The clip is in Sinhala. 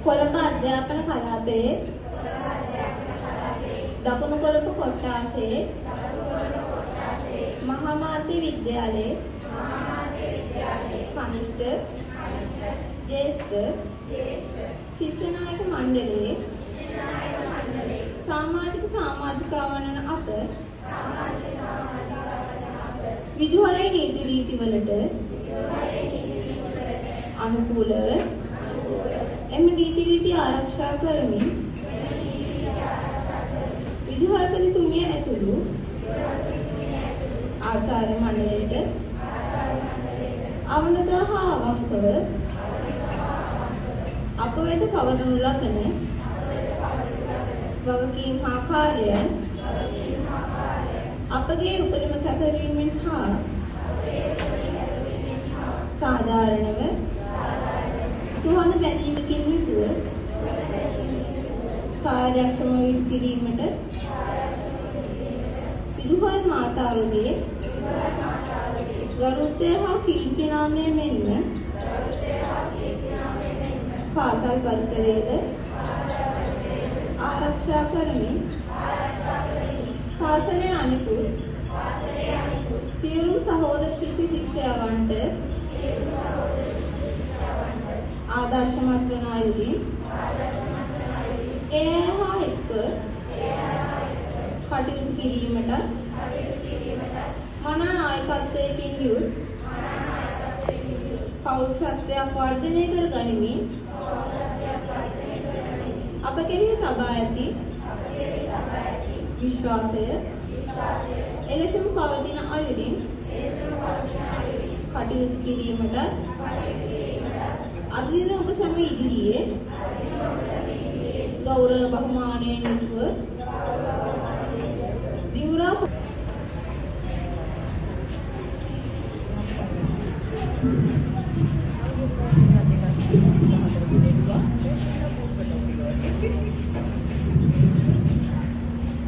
කොළඹ අධ්‍යාපන කලාපයේ දකුණු කොළඹ කොට්ටාසේ මහා මාධ්‍ය විද්‍යාලයේ කනිෂ්ඨ ජ්‍යෙෂ්ඨ ශිෂ්‍ය නායක මණ්ඩලයේ සමාජිකාවන් වන අප විදුහලේ නීති රීතිවලට අනුකූලව එම නීති රීති ආරක්ෂා කරමින් විදුහල්පතිතුමිය ඇතුළු ආචාර්ය මණ්ඩලයට අවනත හා අවංකව අප වෙත පවරනු ලබන වගකීම් හා කාර්යයන් අපගේ උපරිම කැපවීමෙන් හා සාධාරණව සුහද බැඳීමකින් යුතුව කාර්යක්ෂම කිරීමට විදුහල් මාතාවගේ ගරුත්වය හා කීර්ති නාමය මෙන්ම පාසල් පරිසරයේද ආරක්ෂා කරමින් පාසලේ අනිකුත් සියලු සහෝදර ශිෂ්‍ය ශිෂ්‍යාවන්ට ආදර්ශමත් වන අයුරින් ඒ හා එක්ව කටයුතු කිරීමට මනා නායකත්වයකින් යුත් පෞරුෂත්වයක් වර්ධනය කර ගනිමින් අප කෙරෙහි තබා ඇති විශ්වාසය එලෙසම පවතින අයුරින් කටයුතු කිරීමට අද දින ඔබ සැම ඉදිරියේ ගෞරව බහුමානයෙන් යුතුව දිවුරා